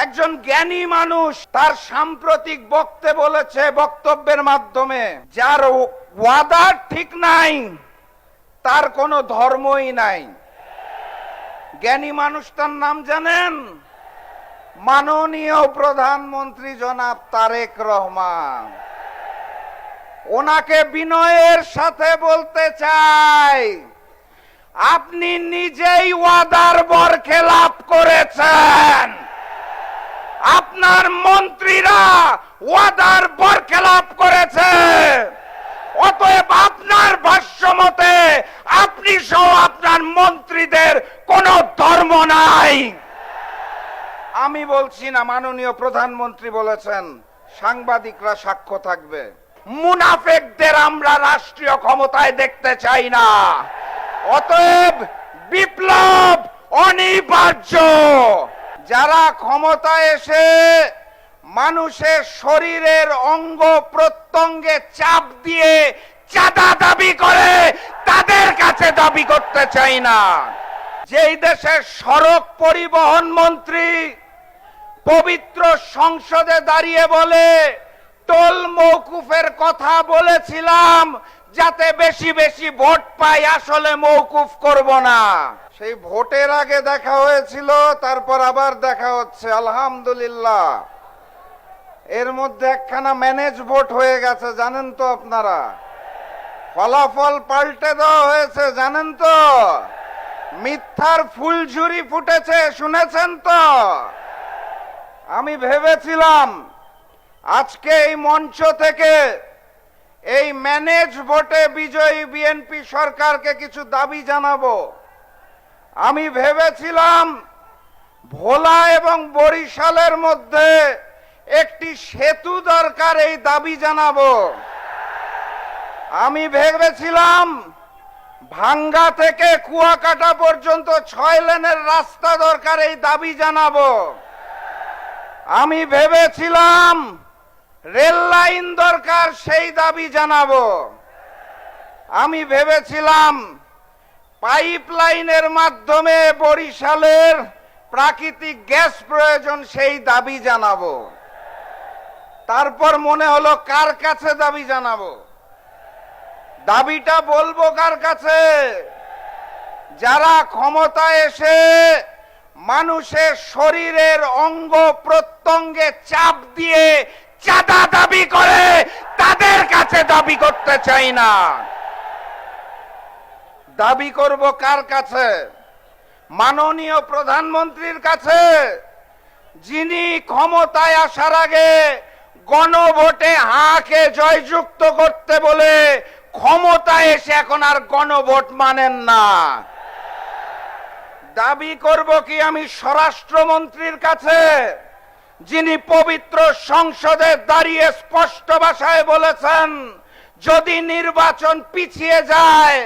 একজন জ্ঞানী মানুষ তার সাম্প্রতিক বক্তব্যের মাধ্যমে যার ওয়াদা ঠিক নাই তার কোনো ধর্মই নাই। জ্ঞানী মানুষটার নাম জানেন? মাননীয় প্রধানমন্ত্রী জনাব তারেক রহমান। ওনাকে বিনয়ের সাথে বলতে চাই, আপনি নিজেই ওয়াদার বরখেলাপ করেছেন। আপনার মন্ত্রীরা ওয়াদার বরখেলাপ করেছে। অতএব আপনার ভাষ্য মতে আপনি সহ আপনার মন্ত্রীদের কোনো ধর্ম নাই। আমি বলছি না, মাননীয় প্রধানমন্ত্রী বলেছেন, সাংবাদিকরা সাক্ষ্য থাকবে। মুনাফেকদের আমরা রাষ্ট্রীয় ক্ষমতায় দেখতে চাই না। অতএব বিপ্লব অনিবার্য। যারা ক্ষমতায় এসে মানুষের শরীরের অঙ্গ প্রত্যঙ্গে চাপ দিয়ে চাঁদা দাবি করে, তাদের কাছে দাবি করতে চাই না। যেই দেশের সড়ক পরিবহন মন্ত্রী পবিত্র সংসদে দাঁড়িয়ে বলে, টোল মওকুফের কথা বলেছিলাম যাতে বেশি বেশি ভোট পাই, আসলে মওকুফ করব না। সেই ভোটের আগে দেখা হয়েছিল, তারপর আবার দেখা হচ্ছে, আলহামদুলিল্লাহ। এর মধ্যে একখানা ম্যানেজ ভোট হয়ে গেছে, জানেন তো আপনারা? ফলাফল পাল্টে দেওয়া হয়েছে, জানেন তো? মিথ্যার ফুলঝুরি ফুটেছে, শুনেছেন তো? আমি ভেবেছিলাম আজকে এই মঞ্চ থেকে এই ম্যানেজ ভোটে বিজয়ী বিএনপি সরকারকে কিছু দাবি জানাবো। আমি ভেবেছিলাম ভোলা এবং বরিশালের মধ্যে একটি সেতু দরকার, এই দাবি জানাবো। আমি ভেবেছিলাম ভাঙ্গা থেকে কুয়াকাটা পর্যন্ত 6 লেনের রাস্তা দরকার, এই দাবি জানাবো। আমি ভেবেছিলাম রেল লাইন দরকার, সেই দাবি জানাবো। আমি ভেবেছিলাম পাইপ লাইনের মাধ্যমে বরিশালের প্রাকৃতিক গ্যাস প্রয়োজন, সেই দাবি জানাবো। তারপর মনে হলো কার কাছে দাবি জানাবো? দাবিটা বলবো কার কাছে? যারা ক্ষমতায় এসে মানুষের শরীরের অঙ্গ প্রত্যঙ্গে চাপ দিয়ে চাঁদা দাবি করে, তাদের কাছে দাবি করতে চাই না। দাবি করব কার কাছে? মাননীয় প্রধানমন্ত্রীর কাছে, যিনি ক্ষমতায় আসার আগে গণভোটে হাকে জয়যুক্ত করতে বলে ক্ষমতায় এসে এখন আর গণভোট মানেন না। দাবি করব কি আমি স্বরাষ্ট্রমন্ত্রীর কাছে, যিনি পবিত্র সংসদে দাঁড়িয়ে স্পষ্ট ভাষায় বলেছেন, যদি নির্বাচন পিছিয়ে যায়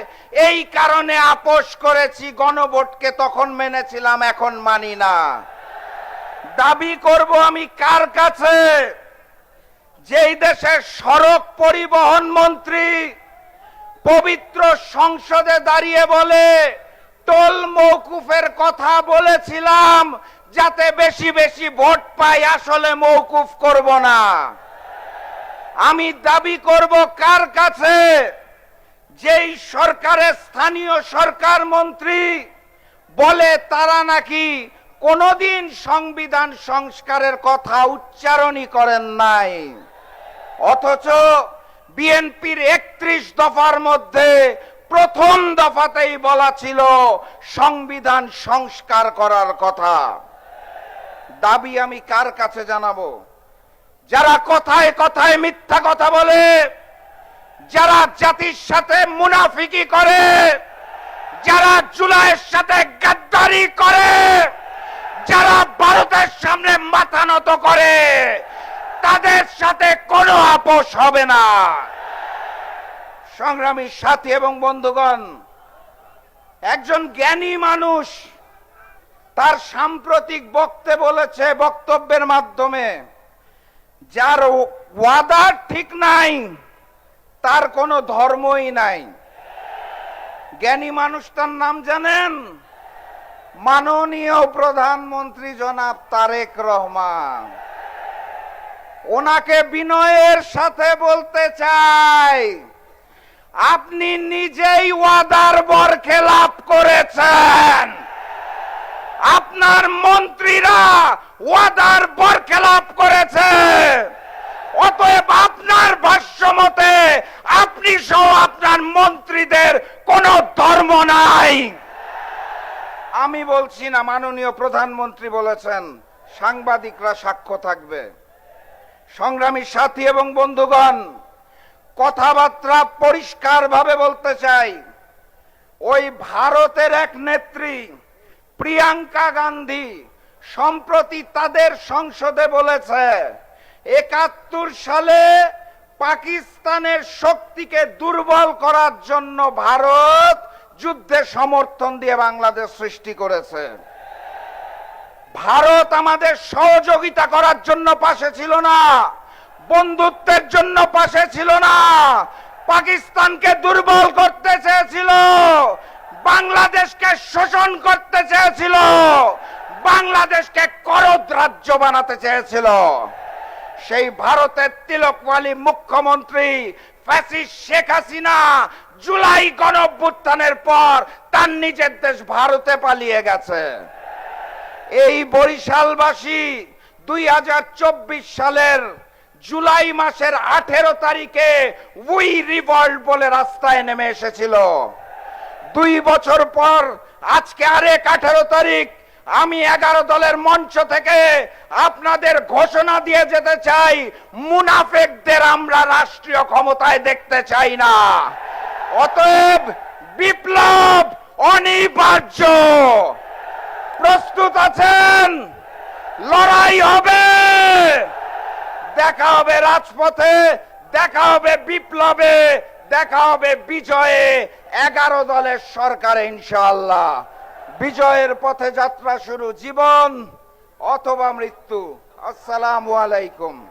এই কারণে আপোষ করেছি, গণভোটকে তখন মেনেছিলাম, এখন মানি না। দাবি করব আমি কার কাছে? যেই দেশের সড়ক পরিবহন মন্ত্রী পবিত্র সংসদে দাঁড়িয়ে বলে, টোল মওকুফের কথা বলেছিলাম যাতে বেশি বেশি ভোট পাই, আসলে মওকুফ করব না। আমি দাবি করব কার কাছে? যেই সরকারের স্থানীয় সরকার মন্ত্রী বলে তারা নাকি কোনদিন সংবিধান সংস্কারের কথা উচ্চারণই করেন নাই, অথচ বিএনপির 31 দফার মধ্যে প্রথম দফাতেই বলা ছিল সংবিধান সংস্কার করার কথা। দাবি আমি কার কাছে জানাবো? যারা কথায় কথায় মিথ্যা কথা বলে, যারা জাতির সাথে মুনাফিকি করে, যারা জুলাইয়ের সাথে গাদ্দারি করে, যারা ভারতের সামনে মাথা নত করে, তাদের সাথে কোনো আপোষ হবে না। সংগ্রামী সাথী এবং বন্ধুগণ, একজন জ্ঞানী মানুষ তার সাম্প্রতিক বক্তব্যের মাধ্যমে যার ওয়াদা ঠিক নাই তার কোনো ধর্মই নাই। জ্ঞানী মানুষটার নাম জানেন? মাননীয় প্রধানমন্ত্রী জনাব তারেক রহমান। ওনাকে বিনয়ের সাথে বলতে চাই, আপনি নিজেই ওয়াদার বরখেলাপ করেছেন। আপনার মন্ত্রীরা ওয়াদার ঠিক নাই তার কোনো ধর্মই নাই। জ্ঞানী মানুষটার নাম জানেন? মাননীয় প্রধানমন্ত্রী জনাব তারেক রহমান। ওনাকে বিনয়ের সাথে বলতে চাই, আপনি নিজেই ওয়াদার বরখেলাপ করেছেন। মাননীয় প্রধানমন্ত্রী জনাব তারেক রহমান, ওনাকে বিনয়ের সাথে বলতে চাই, আপনি নিজেই ওয়াদার বরখেলাপ করেছেন। আপনার মন্ত্রীরা ওয়াদার বরখেলাপ করেছে। অতএব আপনার ভাষ্য মতে আপনি সহ আপনার মন্ত্রীদের কোনো ধর্ম নাই। আমি বলছি না, মাননীয় প্রধানমন্ত্রী বলেছেন, সাংবাদিকরা সাক্ষ্য থাকবে। সংগ্রামী সাথী এবং বন্ধুগণ, কথাবার্তা পরিষ্কারভাবে বলতে চাই, ওই ভারতের এক নেত্রী প্রিয়াঙ্কা গান্ধী সম্প্রতি তাদের সংসদে বলেছে ৭১ সালে পাকিস্তানের শক্তিকে দুর্বল করার জন্য ভারত যুদ্ধে সমর্থন দিয়ে বাংলাদেশ সৃষ্টি করেছে। ভারত আমাদের সহযোগিতা করার জন্য পাশে ছিল না, বন্ধুত্বের জন্য পাশে ছিল না, পাকিস্তানকে দুর্বল করতে চেয়েছিল, বাংলাদেশকে শোষণ করতে চেয়েছিল, বাংলাদেশকে করদ রাজ্য বানাতে চেয়েছিল। সেই ভারতের তিলকওয়ালী মুখ্যমন্ত্রী ফ্যাসিস্ট শেখ হাসিনা জুলাই গণঅভ্যুত্থানের পর তার নিজের দেশ ভারতে পালিয়ে গেছে। এই বরিশালবাসী 2024 সালের জুলাই মাসের 18 তারিখে উই রিভল্ট বলে রাস্তায় নেমে এসেছিল। 2 বছর পর আজকে আরেক 18 তারিখ আমি 11 দলের মঞ্চ থেকে আপনাদের ঘোষণা দিয়ে যেতে চাই, মুনাফেকদের আমরা রাষ্ট্রীয় ক্ষমতায় দেখতে চাই না। অতএব বিপ্লব অনিবার্য। প্রস্তুত আছেন? লড়াই হবে, দেখা হবে রাজপথে, দেখা হবে বিপ্লবে, দেখা হবে বিজয়ে। 11 দলের সরকারে ইনশাআল্লাহ বিজয়ের পথে যাত্রা শুরু, জীবন অথবা মৃত্যু। আসসালামু আলাইকুম।